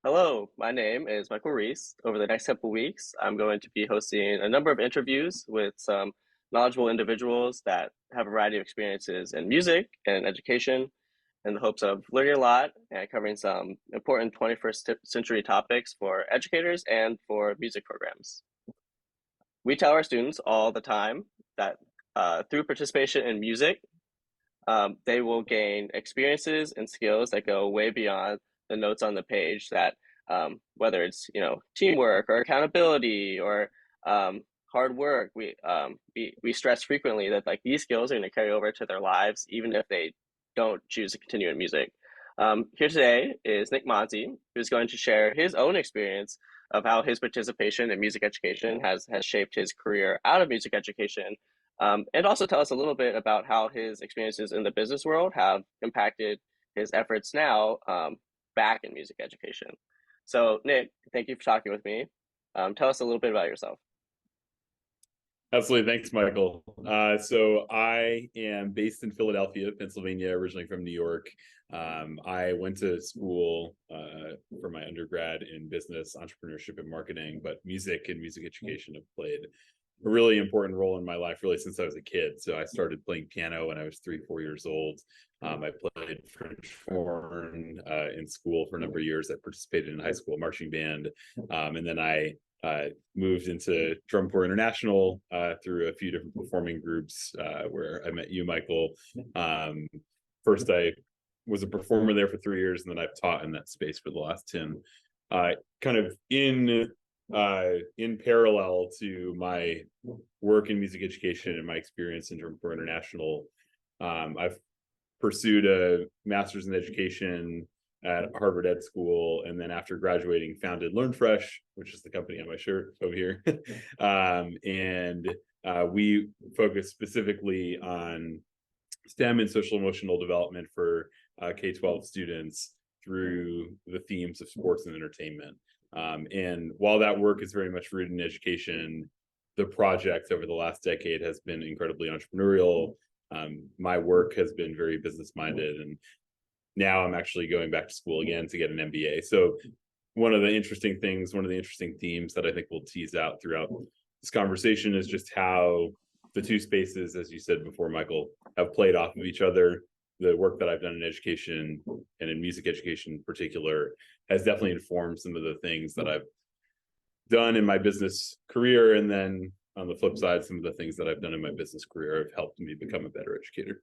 Hello, my name is Michael Reese. Over the next couple weeks, I'm going to be hosting a number of interviews with some knowledgeable individuals that have a variety of experiences in music and education in the hopes of learning a lot and covering some important 21st century topics for educators and for music programs. We tell our students all the time that through participation in music, they will gain experiences and skills that go way beyond the notes on the page that whether it's teamwork or accountability or hard work, we stress frequently that like these skills are going to carry over to their lives even if they don't choose to continue in music. Here today is Nick Monzi, who's going to share his own experience of how his participation in music education has shaped his career out of music education, and also tell us a little bit about how his experiences in the business world have impacted his efforts now back in music education. So, Nick, thank you for talking with me. Tell us a little bit about yourself. Absolutely. Thanks, Michael. So I am based in Philadelphia, Pennsylvania, originally from New York. I went to school for my undergrad in business, entrepreneurship, and marketing, but music and music education have played a really important role in my life, really, since I was a kid. So I started playing piano when I was 4 years old. I played French horn in school for a number of years. I participated in high school marching band. And then I moved into Drum Corps International through a few different performing groups where I met you, Michael. First, I was a performer there for 3 years, and then I've taught in that space for the last 10. Kind of in parallel to my work in music education and my experience in Drum Corps International, I've pursued a master's in education at Harvard Ed School, and then after graduating founded Learn Fresh, which is the company on my shirt over here. We focus specifically on STEM and social emotional development for K-12 students through the themes of sports and entertainment. And while that work is very much rooted in education, the project over the last decade has been incredibly entrepreneurial. My work has been very business-minded, and now I'm actually going back to school again to get an MBA. So one of the interesting themes that I think we'll tease out throughout this conversation is just how the two spaces, as you said before, Michael, have played off of each other. The work that I've done in education and in music education in particular has definitely informed some of the things that I've done in my business career. And then on the flip side, some of the things that I've done in my business career have helped me become a better educator.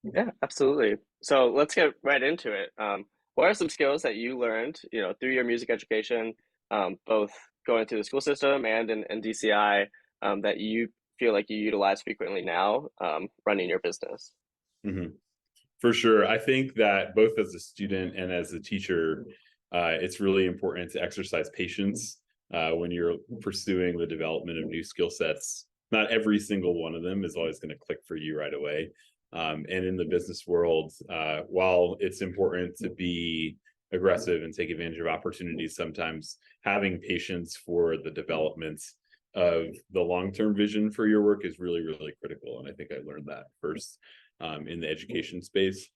Yeah, absolutely. So let's get right into it. What are some skills that you learned, through your music education, both going through the school system and in DCI, that you feel like you utilize frequently now, running your business? Mm-hmm. For sure. I think that both as a student and as a teacher, it's really important to exercise patience when you're pursuing the development of new skill sets. Not every single one of them is always going to click for you right away. And in the business world, while it's important to be aggressive and take advantage of opportunities, sometimes having patience for the development of the long-term vision for your work is really, really critical. And I think I learned that first in the education space.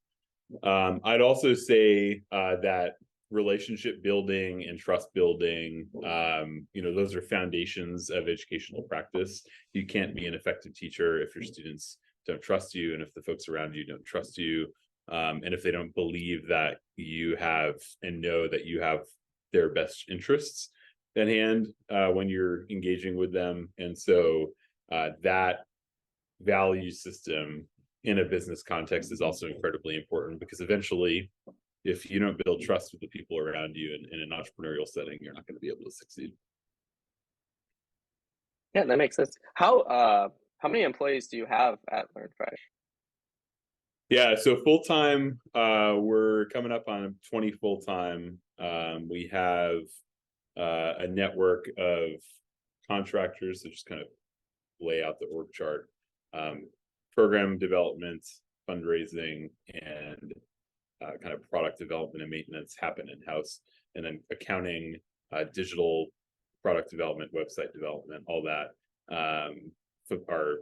I'd also say that relationship building and trust building, those are foundations of educational practice. You can't be an effective teacher if your students don't trust you, and if the folks around you don't trust you, and if they don't believe that you have and know that you have their best interests at hand when you're engaging with them. And so that value system in a business context is also incredibly important, because eventually, if you don't build trust with the people around you in an entrepreneurial setting, you're not going to be able to succeed. Yeah, that makes sense. How many employees do you have at Learn Fresh? Yeah, so full-time, we're coming up on 20 full-time. We have a network of contractors that just kind of lay out the org chart. Program development, fundraising, and kind of product development and maintenance happen in-house. And then accounting, digital product development, website development, all that our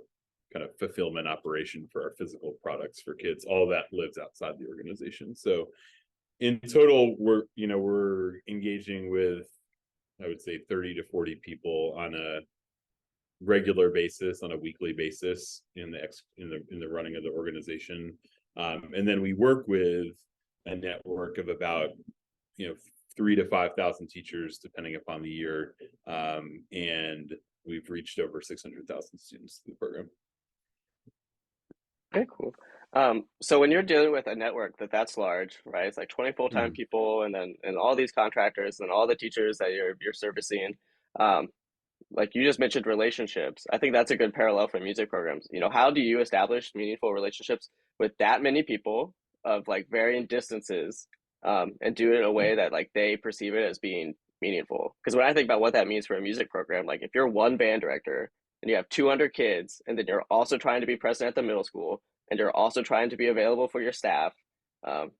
kind of fulfillment operation for our physical products for kids, all that lives outside the organization. So In total, we're engaging with, I would say, 30 to 40 people on a regular basis, on a weekly basis in the running of the organization. And then we work with a network of about 3,000 to 5,000 teachers, depending upon the year, and we've reached over 600,000 students through the program. Okay, cool. So when you're dealing with a network that's large, right? It's like 20 full-time people, and all these contractors and all the teachers that you're servicing. Um, like you just mentioned relationships. I think that's a good parallel for music programs. How do you establish meaningful relationships with that many people of like varying distances, and do it in a way that like they perceive it as being meaningful? Because when I think about what that means for a music program, like if you're one band director and you have 200 kids, and then you're also trying to be present at the middle school, and you're also trying to be available for your staff, um,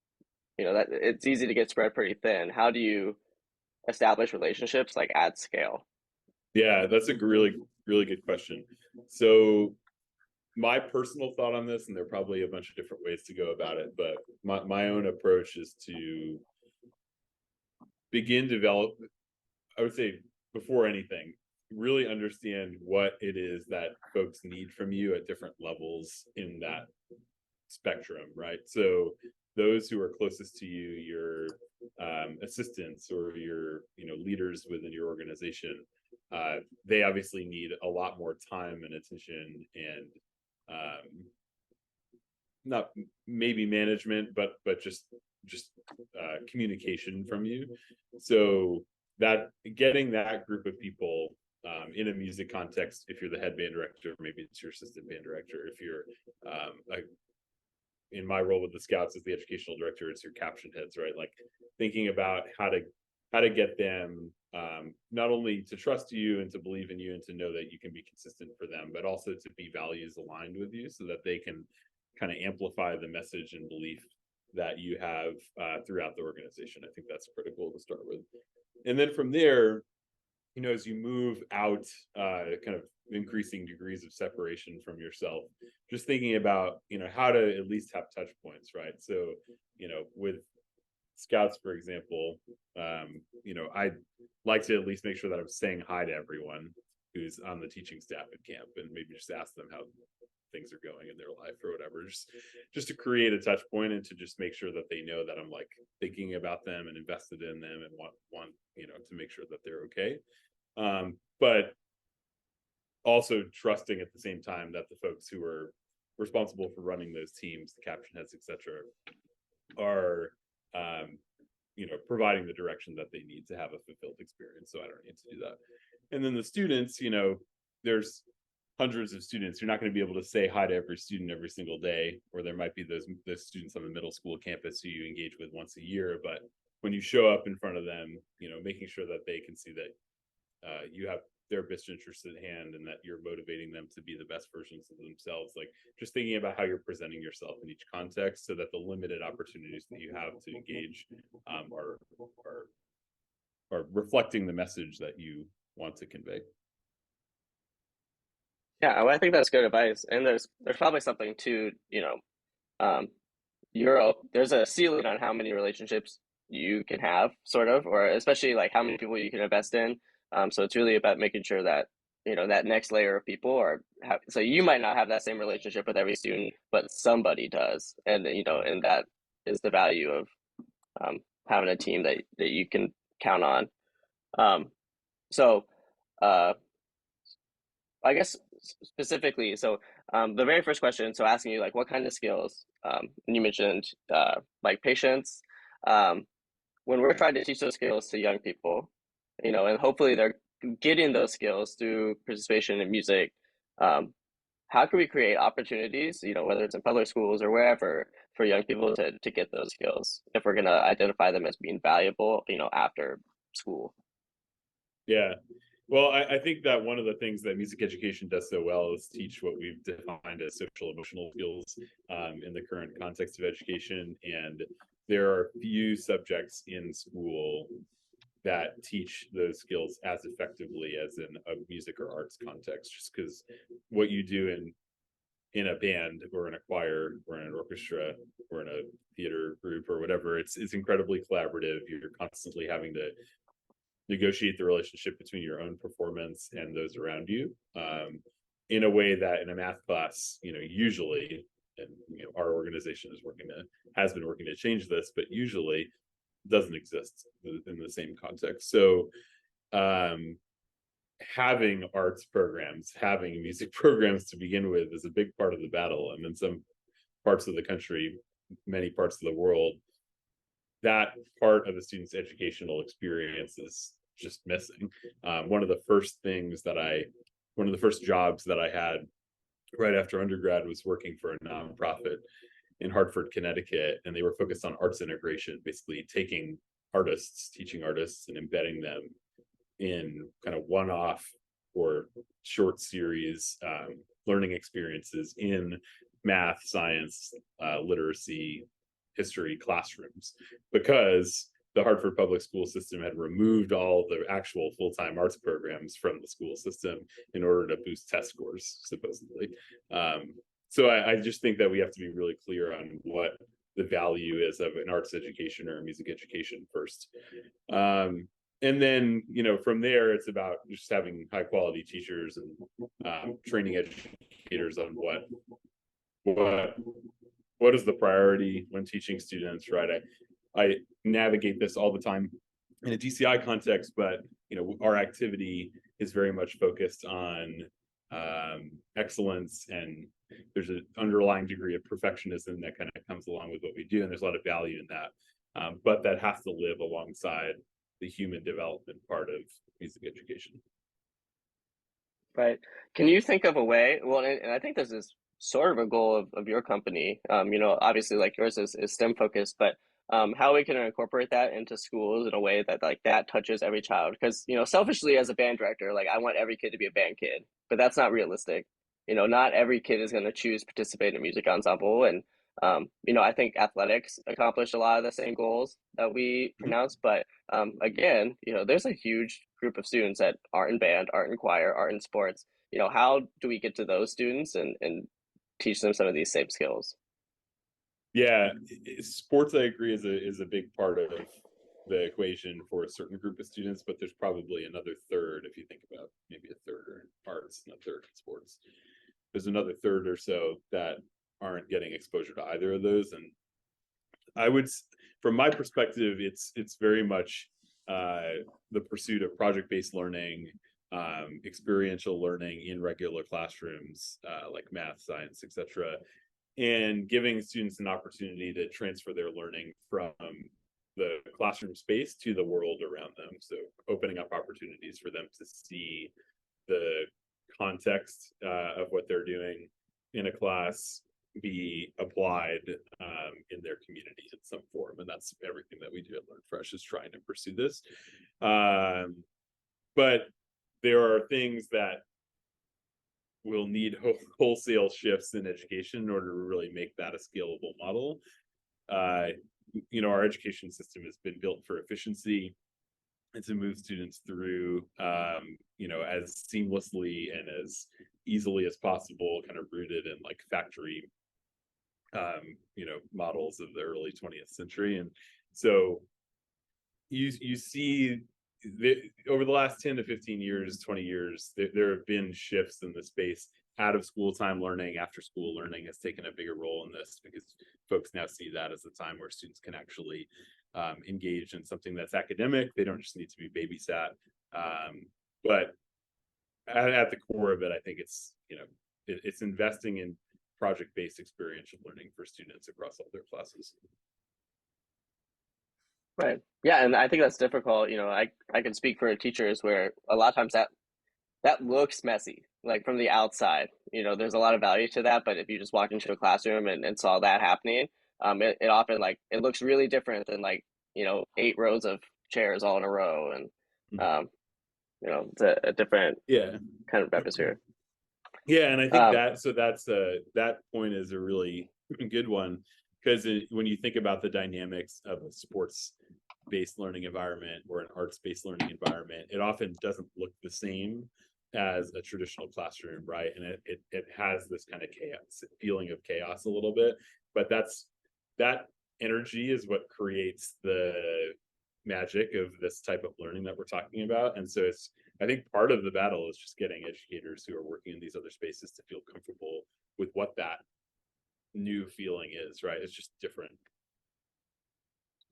that it's easy to get spread pretty thin. How do you establish relationships like at scale? Yeah, that's a really, really good question. So my personal thought on this, and there are probably a bunch of different ways to go about it, but my own approach is to develop, I would say, before anything, really understand what it is that folks need from you at different levels in that spectrum, right? So those who are closest to you, your assistants or your leaders within your organization, they obviously need a lot more time and attention and not maybe management, but just communication from you. So that getting that group of people in a music context, if you're the head band director, maybe it's your assistant band director. If you're in my role with the Scouts as the educational director, it's your caption heads, right? Like thinking about how to get them not only to trust you and to believe in you and to know that you can be consistent for them, but also to be values aligned with you so that they can kind of amplify the message and belief that you have throughout the organization. I think that's critical to start with. And then from there, as you move out, kind of increasing degrees of separation from yourself, just thinking about, how to at least have touch points, right? So, with Scouts, for example, I like to at least make sure that I'm saying hi to everyone who's on the teaching staff at camp, and maybe just ask them how things are going in their life or whatever, just to create a touch point and to just make sure that they know that I'm like thinking about them and invested in them and want to make sure that they're okay. But also trusting at the same time that the folks who are responsible for running those teams, the caption heads, etc., are providing the direction that they need to have a fulfilled experience. So I don't need to do that. And then the students, there's hundreds of students. You're not going to be able to say hi to every student every single day, or there might be those students on the middle school campus who you engage with once a year. But when you show up in front of them, making sure that they can see that you have their best interest at hand and that you're motivating them to be the best versions of themselves, like just thinking about how you're presenting yourself in each context so that the limited opportunities that you have to engage are reflecting the message that you want to convey. Yeah, well, I think that's good advice. And there's probably something to, um, there's a ceiling on how many relationships you can have, sort of, or especially like how many people you can invest in. So it's really about making sure that, that next layer of people so you might not have that same relationship with every student, but somebody does. And that is the value of having a team that you can count on. Um, so, uh, I guess specifically, so the very first question, so asking you like what kind of skills, and you mentioned like patience. Um, when we're trying to teach those skills to young people, and hopefully they're getting those skills through participation in music, um, how can we create opportunities, whether it's in public schools or wherever, for young people to get those skills if we're going to identify them as being valuable, after school? Yeah. Well, I think that one of the things that music education does so well is teach what we've defined as social emotional skills in the current context of education. And there are few subjects in school that teach those skills as effectively as in a music or arts context, just because what you do in a band or in a choir or in an orchestra or in a theater group or whatever. It's incredibly collaborative. You're constantly having to negotiate the relationship between your own performance and those around you, in a way that in a math class, usually, and our organization has been working to change this, but usually doesn't exist in the same context. So having arts programs, having music programs to begin with is a big part of the battle. And in some parts of the country, many parts of the world, that part of the student's educational experience is just missing. One of the first jobs that I had right after undergrad was working for a nonprofit in Hartford, Connecticut, and they were focused on arts integration, basically taking teaching artists and embedding them in kind of one-off or short series learning experiences in math, science, literacy, history classrooms, because the Hartford public school system had removed all the actual full-time arts programs from the school system in order to boost test scores, supposedly. So I just think that we have to be really clear on what the value is of an arts education or a music education first. And then, from there, it's about just having high quality teachers and training educators on what is the priority when teaching students, right? I navigate this all the time in a DCI context, but our activity is very much focused on excellence, and there's an underlying degree of perfectionism that kind of comes along with what we do, and there's a lot of value in that, but that has to live alongside the human development part of music education. Right. Can you think of a way? Well, and I think this is sort of a goal of your company. Obviously, like yours is STEM focused, but how we can incorporate that into schools in a way that like that touches every child. Because selfishly as a band director, like I want every kid to be a band kid, but that's not realistic. Not every kid is going to choose to participate in a music ensemble, and I think athletics accomplish a lot of the same goals that we pronounce, but again, there's a huge group of students that aren't in band, aren't in choir, aren't in sports. How do we get to those students and teach them some of these same skills? Yeah, sports, I agree, is a big part of the equation for a certain group of students, but there's probably another third, if you think about maybe a third are in arts and a third in sports. There's another third or so that aren't getting exposure to either of those. And I would, from my perspective, it's very much the pursuit of project-based learning, experiential learning in regular classrooms, like math, science, etc., and giving students an opportunity to transfer their learning from the classroom space to the world around them. So opening up opportunities for them to see the context of what they're doing in a class be applied in their community in some form. And that's everything that we do at Learn Fresh, is trying to pursue this. But there are things that will need wholesale shifts in education in order to really make that a scalable model. Our education system has been built for efficiency and to move students through, as seamlessly and as easily as possible, kind of rooted in like factory, models of the early 20th century. And so you see over the last 10 to 15 years, 20 years, there have been shifts in the space. Out of school time learning, after school learning has taken a bigger role in this, because folks now see that as a time where students can actually engage in something that's academic. They don't just need to be babysat. But at the core of it, I think it's investing in project-based experiential learning for students across all their classes. Right. Yeah, and I think that's difficult. I can speak for teachers where a lot of times that looks messy, like from the outside. There's a lot of value to that, but if you just walked into a classroom and saw that happening, it often like it looks really different than like 8 rows of chairs all in a row, and it's a different kind of atmosphere. Yeah, and I think that point is a really good one, because when you think about the dynamics of a sports-based learning environment or an arts-based learning environment, it often doesn't look the same as a traditional classroom, right? And it has this kind of chaos feeling of chaos a little bit, but that energy is what creates the magic of this type of learning that we're talking about. And so it's, I think part of the battle is just getting educators who are working in these other spaces to feel comfortable with what that new feeling is, right? It's just different.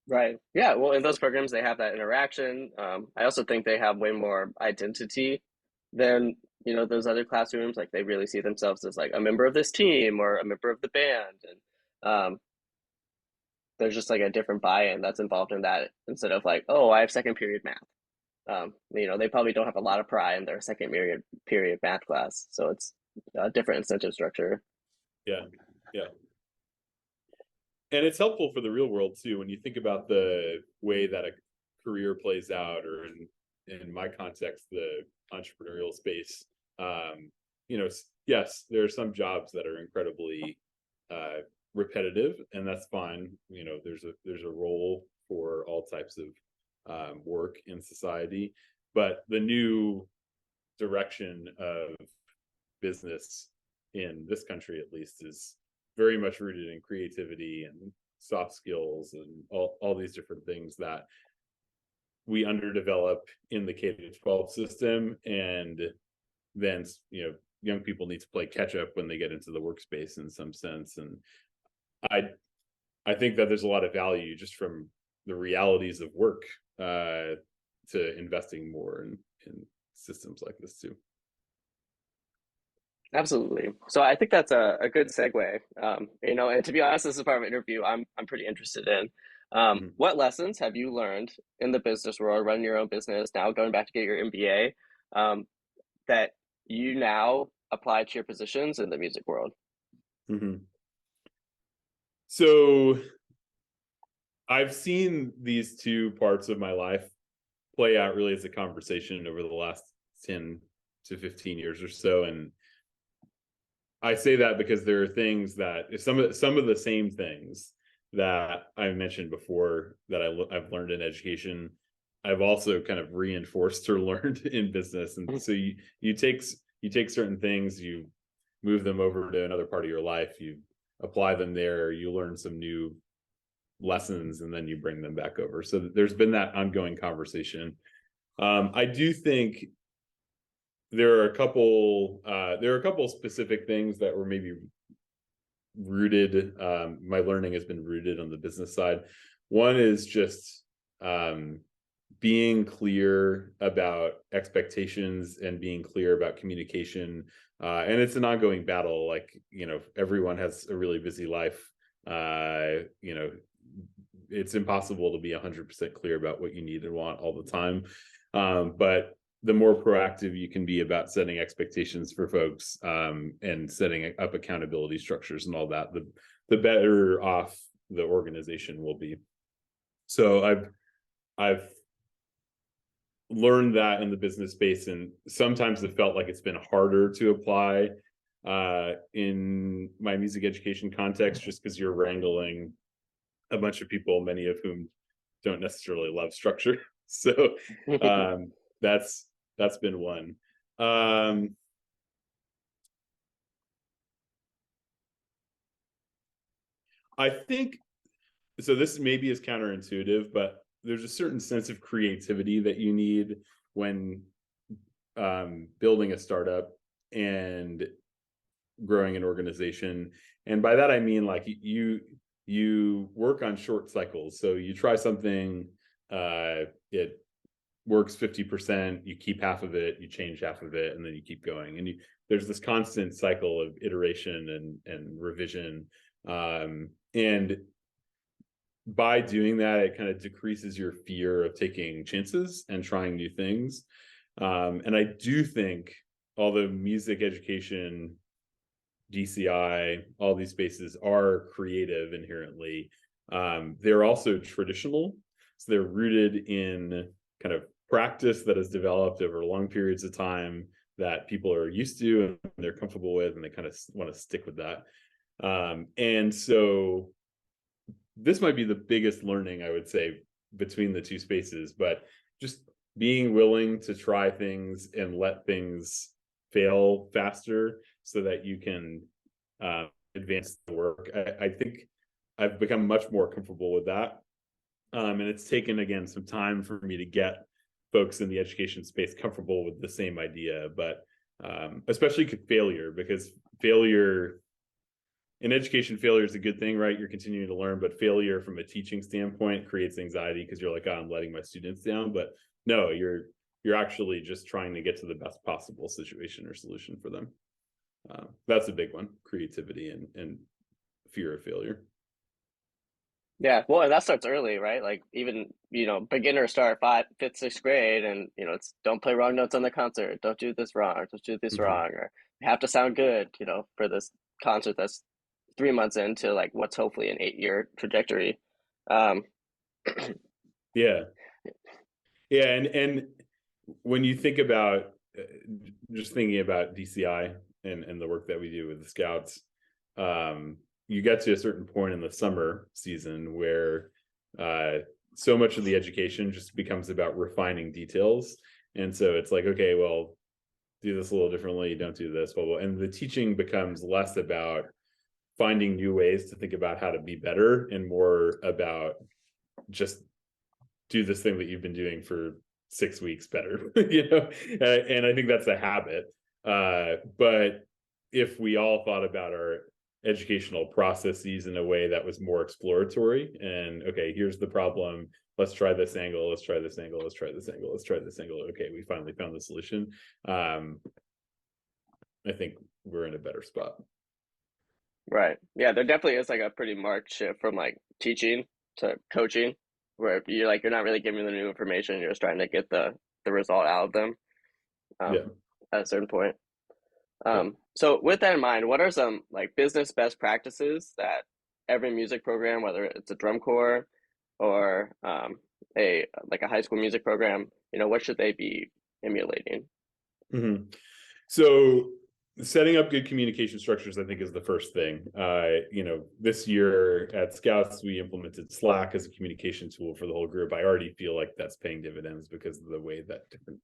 Right. Yeah. Well, in those programs, they have that interaction. I also think they have way more identity than, those other classrooms. Like they really see themselves as like a member of this team or a member of the band. And there's just like a different buy-in that's involved in that instead of like, oh, I have second period math. They probably don't have a lot of pride in their second period math class. So it's a different incentive structure. Yeah. Yeah. And it's helpful for the real world too, when you think about the way that a career plays out, or in my context, the entrepreneurial space. Yes, there are some jobs that are incredibly repetitive, and that's fine. There's a role for all types of work in society, but the new direction of business in this country, at least, is very much rooted in creativity and soft skills and all these different things that we underdevelop in the K-12 system. And then, young people need to play catch up when they get into the workspace in some sense. And I think that there's a lot of value just from the realities of work to investing more in systems like this too. Absolutely. So I think that's a good segue. And to be honest, this is part of an interview I'm pretty interested in. Mhm. What lessons have you learned in the business world, running your own business, now going back to get your MBA, that you now apply to your positions in the music world? Mhm. So I've seen these two parts of my life play out really as a conversation over the last 10 to 15 years or so. And I say that because there are things that some of the same things that I mentioned before that I've learned in education, I've also kind of reinforced or learned in business. And so you take certain things, you move them over to another part of your life, you apply them there, you learn some new lessons, and then you bring them back over. So there's been that ongoing conversation. I do think there are a couple specific things that were maybe rooted. My learning has been rooted on the business side. One is just being clear about expectations and being clear about communication. And it's an ongoing battle. Like, everyone has a really busy life. It's impossible to be 100% clear about what you need and want all the time. But the more proactive you can be about setting expectations for folks, and setting up accountability structures and all that, the better off the organization will be. So I've learned that in the business space, and sometimes it felt like it's been harder to apply in my music education context, just because you're wrangling a bunch of people, many of whom don't necessarily love structure. So that's been one. I think so. This maybe is counterintuitive, but there's a certain sense of creativity that you need when building a startup and growing an organization. And by that I mean, like, you work on short cycles. So you try something, it works 50%, you keep half of it, you change half of it, and then you keep going. And there's this constant cycle of iteration and revision. And by doing that, it kind of decreases your fear of taking chances and trying new things. And I do think, although music education, DCI, all these spaces are creative inherently, they're also traditional. So they're rooted in kind of practice that has developed over long periods of time that people are used to and they're comfortable with, and they kind of want to stick with that. And so this might be the biggest learning, I would say, between the two spaces, but just being willing to try things and let things fail faster so that you can advance the work. I think I've become much more comfortable with that. And it's taken, again, some time for me to get folks in the education space comfortable with the same idea, but especially failure, because failure in education, failure is a good thing, right? You're continuing to learn, but failure from a teaching standpoint creates anxiety because you're like, oh, I'm letting my students down. But no, you're actually just trying to get to the best possible situation or solution for them. That's a big one: creativity and fear of failure. Yeah, well, and that starts early, right? Like even, beginners start fifth, sixth grade, and it's don't play wrong notes on the concert, don't do this wrong, don't do this Mm-hmm. wrong, or you have to sound good, for this concert that's 3 months into like what's hopefully an 8-year trajectory. Um, Yeah, yeah, and when you think about just thinking about DCI and the work that we do with the Scouts, you get to a certain point in the summer season where uh, so much of the education just becomes about refining details, and so it's like, okay, well, do this a little differently, don't do this, blah, blah. And the teaching becomes less about finding new ways to think about how to be better and more about just do this thing that you've been doing for 6 weeks better, and I think that's a habit. But if we all thought about our educational processes in a way that was more exploratory and, okay, here's the problem, let's try this angle, let's try this angle, let's try this angle, let's try this angle, okay, we finally found the solution. I think we're in a better spot. right. Yeah, there definitely is like a pretty marked shift from like teaching to coaching, where you're not really giving them the new information, you're just trying to get the result out of them, Yeah, at a certain point. yeah. So with that in mind, what are some like business best practices that every music program, whether it's a drum corps or a like a high school music program, what should they be emulating? Mm-hmm. So setting up good communication structures, I think, is the first thing. This year at Scouts, we implemented Slack as a communication tool for the whole group. I already feel like that's paying dividends because of the way that different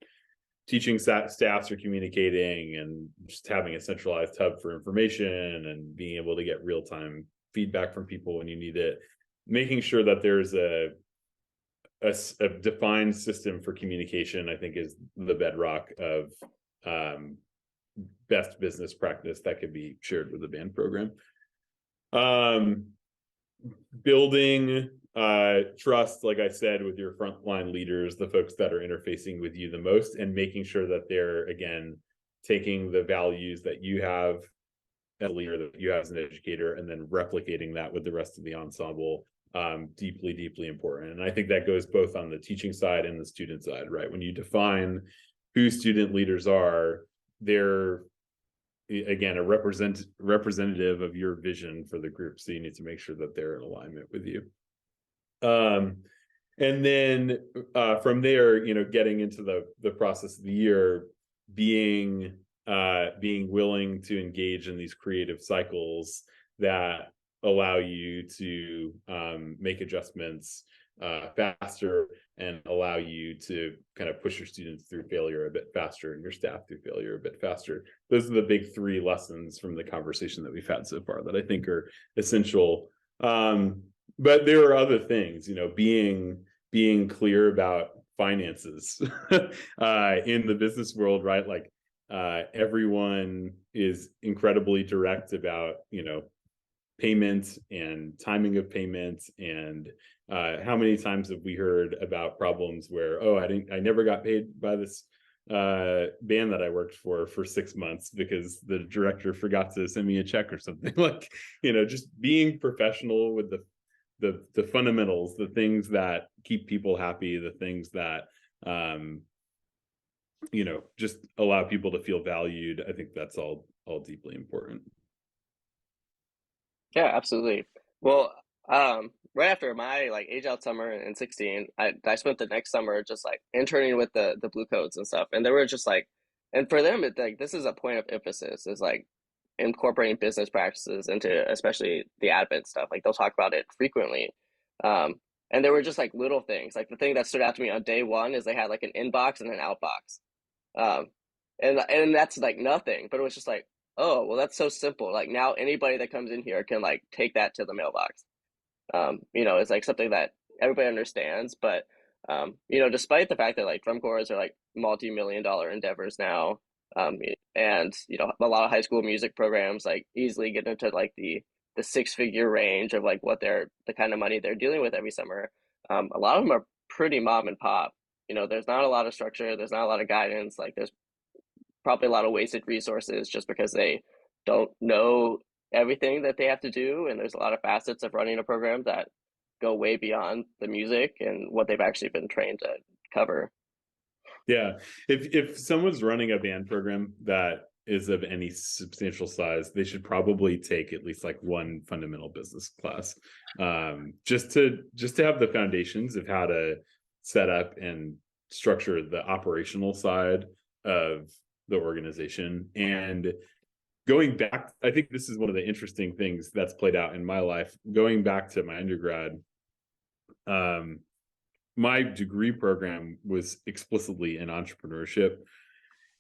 teaching staffs are communicating and just having a centralized hub for information and being able to get real-time feedback from people when you need it. Making sure that there's a defined system for communication, I think, is the bedrock of best business practice that could be shared with the band program. Building trust, like I said, with your frontline leaders, the folks that are interfacing with you the most, and making sure that they're, again, taking the values that you have as a leader, that you have as an educator, and then replicating that with the rest of the ensemble. Deeply, deeply important. And I think that goes both on the teaching side and the student side, right? When you define who student leaders are, they're, again, a representative of your vision for the group. So you need to make sure that they're in alignment with you. And then from there, getting into the process of the year, being willing to engage in these creative cycles that allow you to make adjustments faster and allow you to kind of push your students through failure a bit faster and your staff through failure a bit faster. Those are the big three lessons from the conversation that we've had so far that I think are essential. But there are other things, being clear about finances in the business world, right? Like everyone is incredibly direct about, payment and timing of payments. And how many times have we heard about problems where, oh, I never got paid by this band that I worked for 6 months because the director forgot to send me a check or something. Like, just being professional with the fundamentals, the things that keep people happy, the things that just allow people to feel valued. I think that's all deeply important. Yeah, absolutely. Well, right after my like age out summer in 16, I spent the next summer just like interning with the Blue Coats and stuff. And they were just like, and for them, it's like this is a point of emphasis, is like incorporating business practices into especially the admin stuff. Like they'll talk about it frequently. Um, And there were just like little things. Like the thing that stood out to me on day one is they had like an inbox and an outbox. Um, and that's like nothing, but it was just like, oh, well, that's so simple. Like now anybody that comes in here can like take that to the mailbox. It's like something that everybody understands, but despite the fact that like drum corps are like multi-million-dollar endeavors now, and a lot of high school music programs like easily get into like the six-figure range of like what they're the kind of money they're dealing with every summer. A lot of them are pretty mom and pop. There's not a lot of structure, there's not a lot of guidance. Like there's probably a lot of wasted resources just because they don't know everything that they have to do, and there's a lot of facets of running a program that go way beyond the music and what they've actually been trained to cover. Yeah, if someone's running a band program that is of any substantial size, they should probably take at least like one fundamental business class, just to have the foundations of how to set up and structure the operational side of the organization. And going back, I think this is one of the interesting things that's played out in my life. Going back to my undergrad, my degree program was explicitly in entrepreneurship.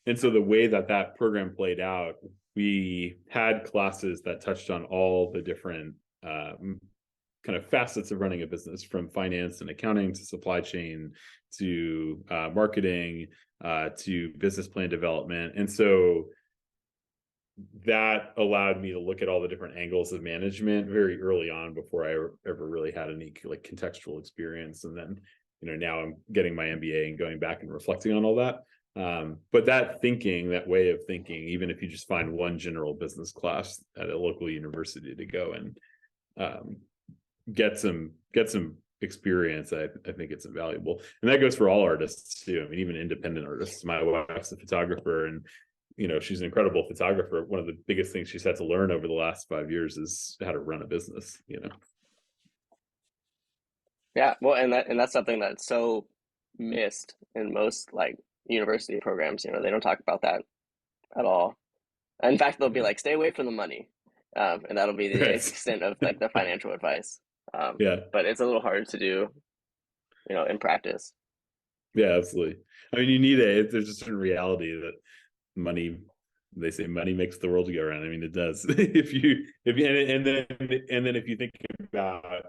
And so the way that program played out, we had classes that touched on all the different kind of facets of running a business, from finance and accounting to supply chain to marketing to business plan development. And so that allowed me to look at all the different angles of management very early on before I ever really had any like contextual experience. And then, now I'm getting my MBA and going back and reflecting on all that. But that way of thinking, even if you just find one general business class at a local university to go and get some experience, I think it's invaluable. And that goes for all artists too. I mean, even independent artists. My wife's a photographer, and she's an incredible photographer. One of the biggest things she's had to learn over the last 5 years is how to run a business. Yeah, well, and that's something that's so missed in most like university programs. They don't talk about that at all. In fact, they'll be like, stay away from the money, and that'll be the Right. extent of like the financial advice. Yeah. But it's a little harder to do, in practice. Yeah, absolutely. I mean, you need there's a certain reality that money, they say money makes the world go around. I mean, it does. if you and then if you think about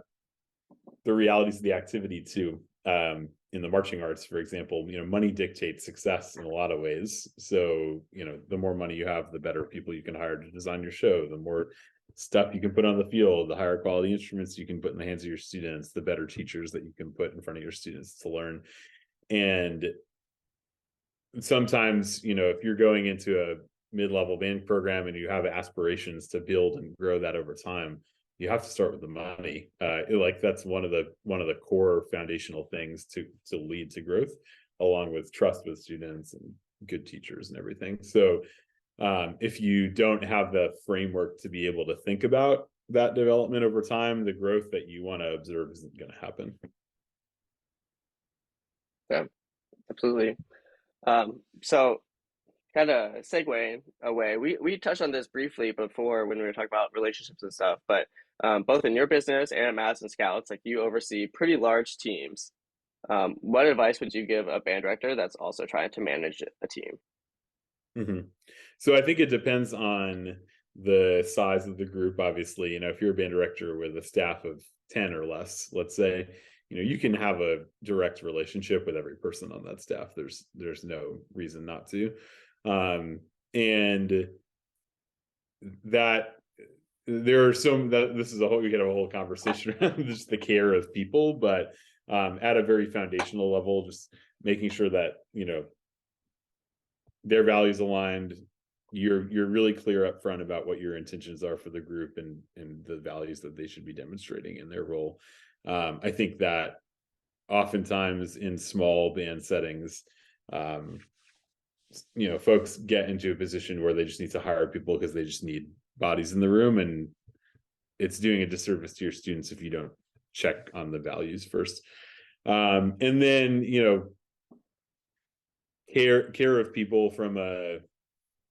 the realities of the activity too, in the marching arts, for example, money dictates success in a lot of ways. So, the more money you have, the better people you can hire to design your show, the more stuff you can put on the field, the higher quality instruments you can put in the hands of your students, the better teachers that you can put in front of your students to learn. And sometimes, if you're going into a mid-level band program and you have aspirations to build and grow that over time, you have to start with the money. Like that's one of the core foundational things to lead to growth, along with trust with students and good teachers and everything. So if you don't have the framework to be able to think about that development over time, the growth that you want to observe isn't going to happen. Yeah, absolutely. So kind of segue away. We touched on this briefly before when we were talking about relationships and stuff, but both in your business and at Madison Scouts, like you oversee pretty large teams. What advice would you give a band director that's also trying to manage a team? Mm-hmm. So I think it depends on the size of the group. Obviously, if you're a band director with a staff of 10 or less, let's say, you can have a direct relationship with every person on that staff. There's no reason not to. And that there are some that this is we could have a whole conversation around just the care of people, but at a very foundational level, just making sure that their values aligned, you're really clear up front about what your intentions are for the group and the values that they should be demonstrating in their role. I think that oftentimes in small band settings, folks get into a position where they just need to hire people because they just need bodies in the room, and it's doing a disservice to your students if you don't check on the values first. And then, care of people from a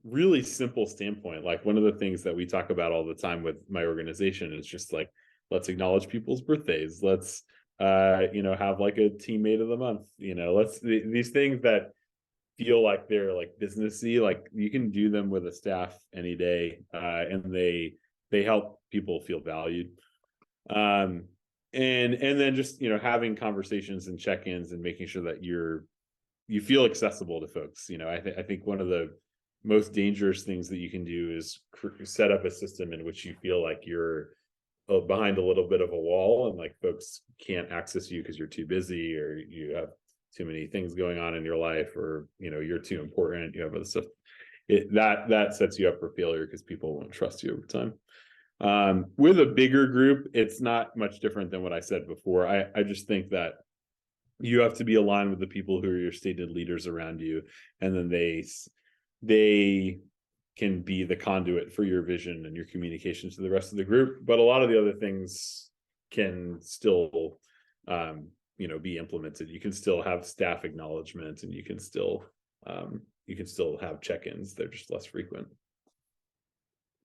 really simple standpoint. Like one of the things that we talk about all the time with my organization is just like, let's acknowledge people's birthdays. Let's have like a teammate of the month. These things that feel like they're like businessy, like you can do them with a staff any day, and they help people feel valued. And then just having conversations and check-ins and making sure that you feel accessible to folks. I think one of the most dangerous things that you can do is set up a system in which you feel like you're behind a little bit of a wall, and like folks can't access you because you're too busy, or you have too many things going on in your life, or you're too important, you have other stuff. That sets you up for failure because people won't trust you over time. With a bigger group, it's not much different than what I said before. I just think that you have to be aligned with the people who are your stated leaders around you, and then they can be the conduit for your vision and your communication to the rest of the group. But a lot of the other things can still be implemented. You can still have staff acknowledgement, and you can still have check-ins. They're just less frequent.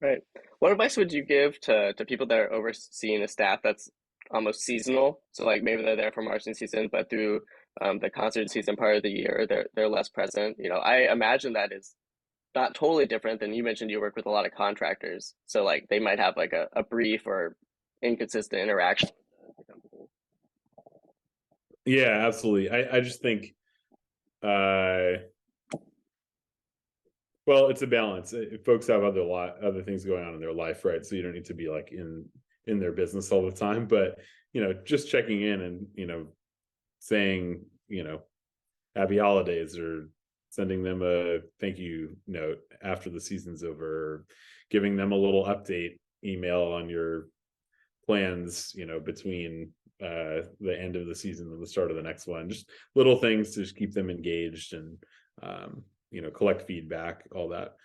Right. What advice would you give to people that are overseeing a staff that's almost seasonal? So like maybe they're there for marching season, but through the concert season part of the year, they're less present. I imagine that is not totally different than you mentioned. You work with a lot of contractors, so like they might have like a brief or inconsistent interaction with the company. Yeah, absolutely. I just think, well, it's a balance. Folks have other things going on in their life, right? So you don't need to be like in their business all the time, but just checking in and saying happy holidays, or sending them a thank you note after the season's over, or giving them a little update email on your plans between the end of the season and the start of the next one. Just little things to just keep them engaged, and collect feedback, all that.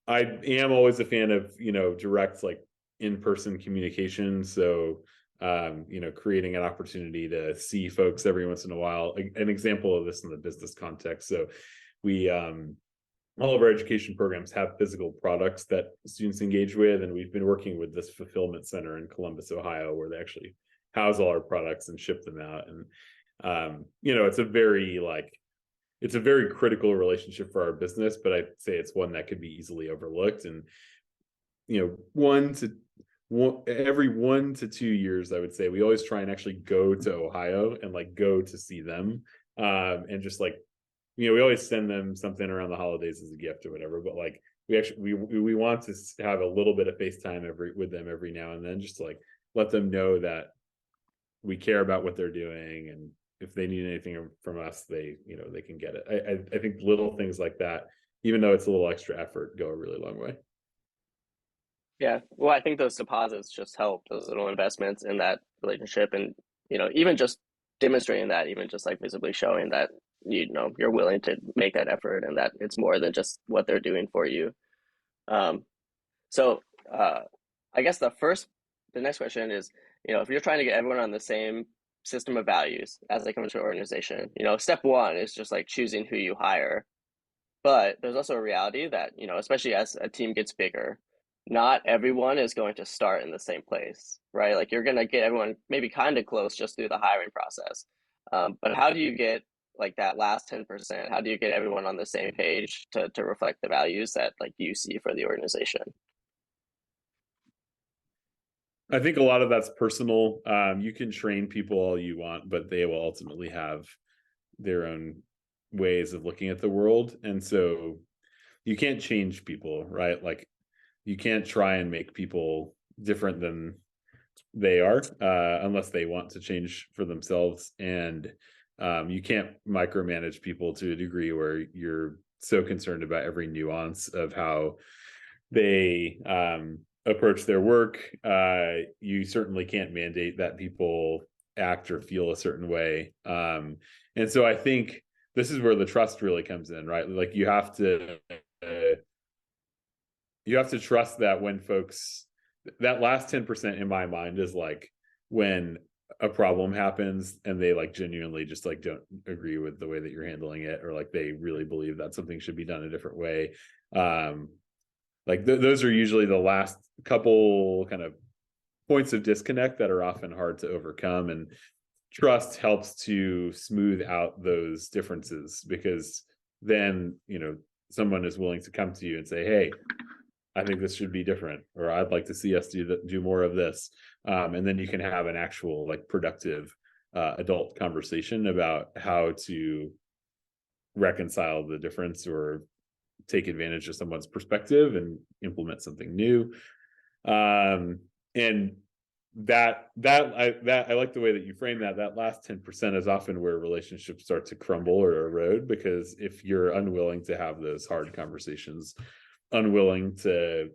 I am always a fan of direct, like, in-person communication. So creating an opportunity to see folks every once in a while. An example of this in the business context. So we all of our education programs have physical products that students engage with, and we've been working with this fulfillment center in Columbus, Ohio, where they actually house all our products and ship them out. And it's a very critical relationship for our business, but I'd say it's one that could be easily overlooked. And every 1 to 2 years, I would say, we always try and actually go to Ohio and like go to see them, and just like we always send them something around the holidays as a gift or whatever. But like we want to have a little bit of FaceTime with them every now and then, just to like let them know that we care about what they're doing, and if they need anything from us, they can get it. I think little things like that, even though it's a little extra effort, go a really long way. Yeah, well, I think those deposits just help, those little investments in that relationship, and even just demonstrating that, even just like visibly showing that you're willing to make that effort, and that it's more than just what they're doing for you. Um, so I guess the next question is, if you're trying to get everyone on the same system of values as they come into an organization, step one is just like choosing who you hire. But there's also a reality that, especially as a team gets bigger, not everyone is going to start in the same place, right? Like you're going to get everyone maybe kind of close just through the hiring process. But how do you get like that last 10%? How do you get everyone on the same page to reflect the values that like you see for the organization? I think a lot of that's personal. You can train people all you want, but they will ultimately have their own ways of looking at the world. And so you can't change people, right? Like you can't try and make people different than they are, unless they want to change for themselves. And you can't micromanage people to a degree where you're so concerned about every nuance of how they approach their work. You certainly can't mandate that people act or feel a certain way. And so I think this is where the trust really comes in, right? Like you have to trust that when folks, that last 10% in my mind is like when a problem happens and they like genuinely just like don't agree with the way that you're handling it, or like they really believe that something should be done a different way. Those are usually the last couple kind of points of disconnect that are often hard to overcome. And trust helps to smooth out those differences, because then, someone is willing to come to you and say, hey, I think this should be different, or I'd like to see us do more of this. And then you can have an actual like productive adult conversation about how to reconcile the difference or take advantage of someone's perspective and implement something new. And I like the way that you frame that. That last 10% is often where relationships start to crumble or erode, because if you're unwilling to have those hard conversations, unwilling to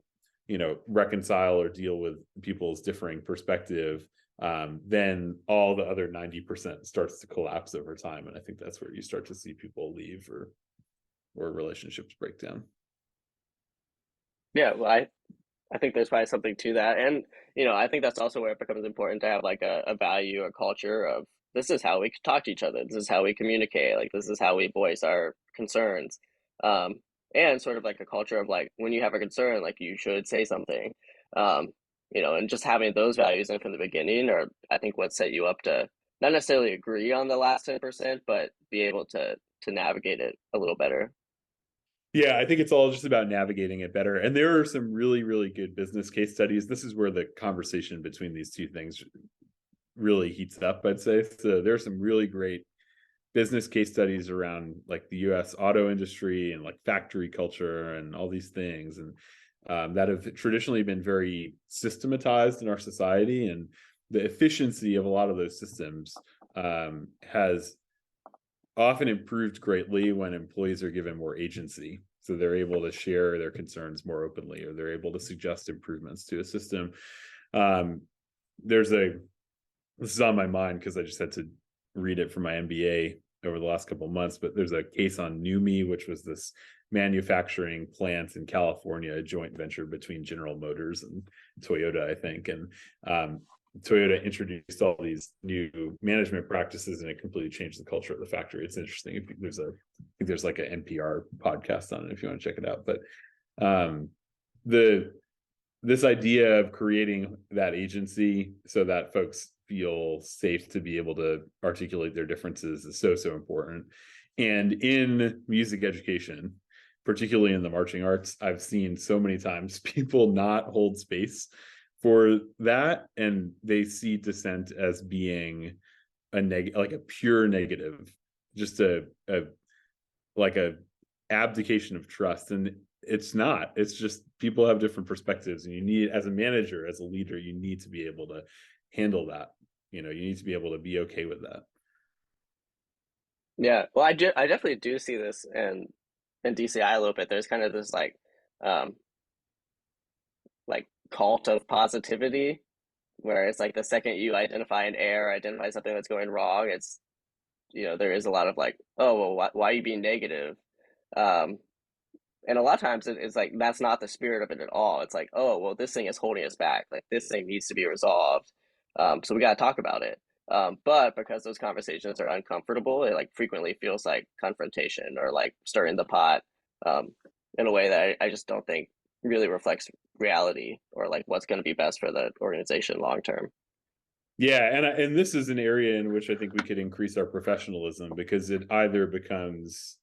reconcile or deal with people's differing perspective, then all the other 90% starts to collapse over time. And I think that's where you start to see people leave or relationships break down. Yeah, well, I think there's probably something to that. And, I think that's also where it becomes important to have like a value, a culture of this is how we talk to each other. This is how we communicate. Like, this is how we voice our concerns. Um, and sort of like a culture of like, when you have a concern, like you should say something. Um, and just having those values in from the beginning are, I think, what set you up to not necessarily agree on the last 10%, but be able to navigate it a little better. Yeah, I think it's all just about navigating it better. And there are some really, really good business case studies. This is where the conversation between these two things really heats up, I'd say. So there are some really great business case studies around like the US auto industry and like factory culture and all these things. And that have traditionally been very systematized in our society. And the efficiency of a lot of those systems has often improved greatly when employees are given more agency. So they're able to share their concerns more openly, or they're able to suggest improvements to a system. Um, there's a, this is on my mind because I just had to read it for my MBA over the last couple of months, but there's a case on NUMMI, which was this manufacturing plant in California, a joint venture between General Motors and Toyota, I think. And Toyota introduced all these new management practices, and it completely changed the culture of the factory. It's interesting. I think there's like an NPR podcast on it if you want to check it out. But this idea of creating that agency so that folks feel safe to be able to articulate their differences is so important. And in music education, particularly in the marching arts, I've seen so many times people not hold space for that, and they see dissent as being like a pure negative, just a abdication of trust. And it's not. It's just people have different perspectives, and you need, as a manager, as a leader, you need to be able to handle that. You need to be able to be okay with that. Yeah, well, I definitely do see this in DCI a little bit. There's kind of this um, like cult of positivity where it's like the second you identify an error, identify something that's going wrong, it's there is a lot of like, oh well, why are you being negative? Um, and a lot of times it's like that's not the spirit of it at all. It's like, oh well, this thing is holding us back. Like this thing needs to be resolved. So we got to talk about it. But because those conversations are uncomfortable, it like frequently feels like confrontation or like stirring the pot um, in a way that I just don't think really reflects reality or like what's going to be best for the organization long term. Yeah, and this is an area in which I think we could increase our professionalism, because it either becomes,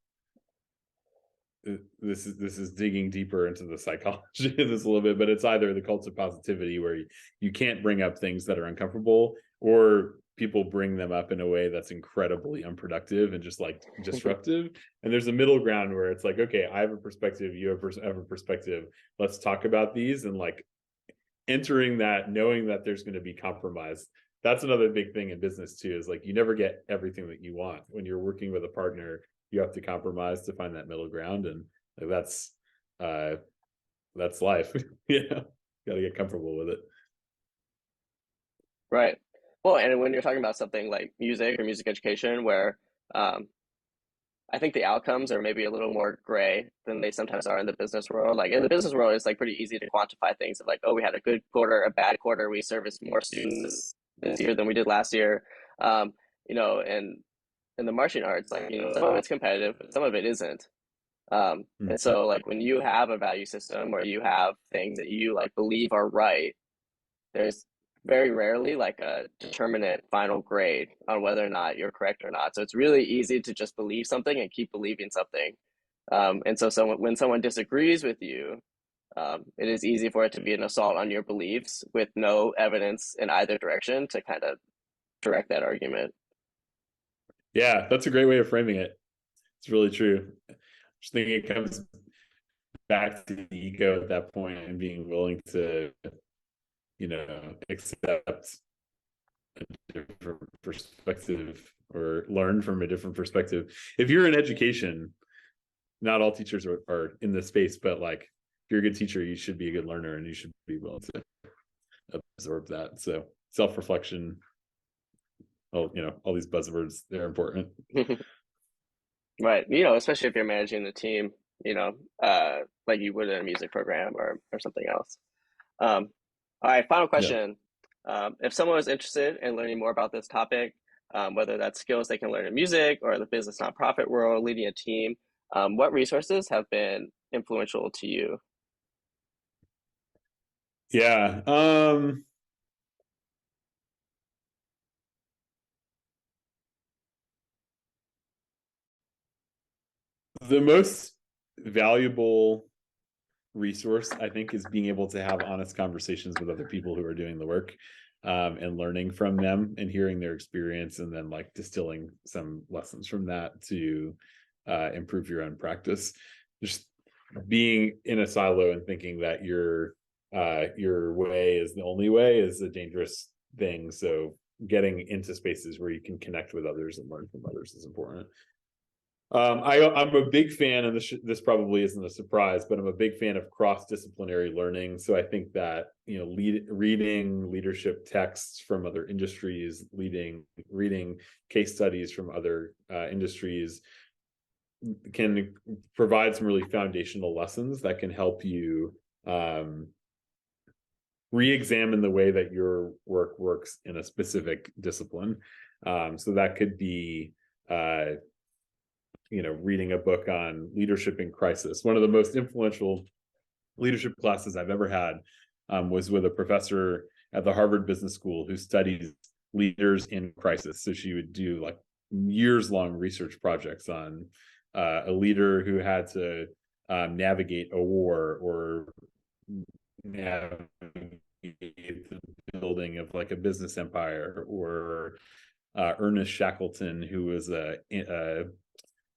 this is digging deeper into the psychology of this a little bit, but it's either the cult of positivity where you can't bring up things that are uncomfortable, or people bring them up in a way that's incredibly unproductive and just like disruptive. And there's a middle ground where it's like, okay, I have a perspective, you have a perspective, let's talk about these. And like entering that, knowing that there's going to be compromise. That's another big thing in business too, is like you never get everything that you want. When you're working with a partner, you have to compromise to find that middle ground. And that's life. Yeah, got to get comfortable with it. Right. Well, and when you're talking about something like music or music education, where um, I think the outcomes are maybe a little more gray than they sometimes are in the business world. Like in the business world, it's like pretty easy to quantify things of like, oh, we had a good quarter, a bad quarter, we serviced more students this year than we did last year. Um, and in the martial arts, like, some of it's competitive, but some of it isn't. And Mm. so like when you have a value system where you have things that you like believe are right, there's very rarely like a determinate final grade on whether or not you're correct or not. So it's really easy to just believe something and keep believing something. And so when someone disagrees with you, it is easy for it to be an assault on your beliefs with no evidence in either direction to kind of direct that argument. Yeah, that's a great way of framing it. It's really true. Just thinking it comes back to the ego at that point and being willing to, accept a different perspective or learn from a different perspective. If you're in education, not all teachers are in this space, but like if you're a good teacher, you should be a good learner and you should be willing to absorb that. So self-reflection, all these buzzwords, they're important. Right. Especially if you're managing the team, like you would in a music program or something else. All right, final Yeah. question. If someone was interested in learning more about this topic, whether that's skills they can learn in music or the business nonprofit world, leading a team, what resources have been influential to you? Yeah. The most valuable resource, I think, is being able to have honest conversations with other people who are doing the work, and learning from them and hearing their experience and then like distilling some lessons from that to improve your own practice. Just being in a silo and thinking that your way is the only way is a dangerous thing. So getting into spaces where you can connect with others and learn from others is important. I'm a big fan, and this probably isn't a surprise, but I'm a big fan of cross-disciplinary learning. So I think that reading leadership texts from other industries, reading case studies from other industries can provide some really foundational lessons that can help you re-examine the way that your work works in a specific discipline. So that could be reading a book on leadership in crisis. One of the most influential leadership classes I've ever had was with a professor at the Harvard Business School who studies leaders in crisis. So she would do like years-long research projects on a leader who had to navigate a war or navigate the building of like a business empire, or Ernest Shackleton, who was a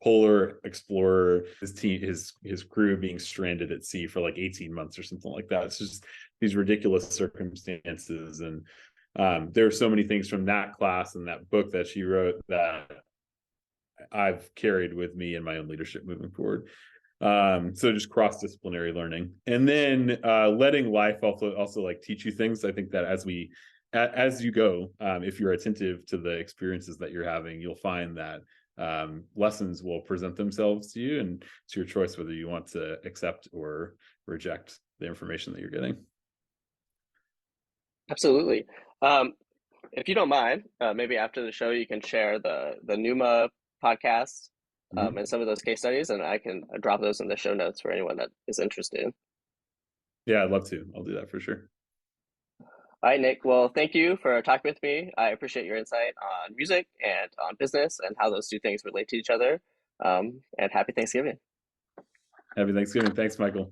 polar explorer, his crew being stranded at sea for like 18 months or something like that. It's just these ridiculous circumstances. And there are so many things from that class and that book that she wrote that I've carried with me in my own leadership moving forward. So just cross-disciplinary learning, and then letting life also like teach you things. I think that as you go, if you're attentive to the experiences that you're having, you'll find that lessons will present themselves to you, and it's your choice whether you want to accept or reject the information that you're getting. Absolutely. Um, if you don't mind, maybe after the show, you can share the Numa podcast Mm-hmm. and some of those case studies, and I can drop those in the show notes for anyone that is interested. Yeah, I'd love to. I'll do that for sure. All right, Nick. Well, thank you for talking with me. I appreciate your insight on music and on business and how those two things relate to each other. And happy Thanksgiving. Happy Thanksgiving. Thanks, Michael.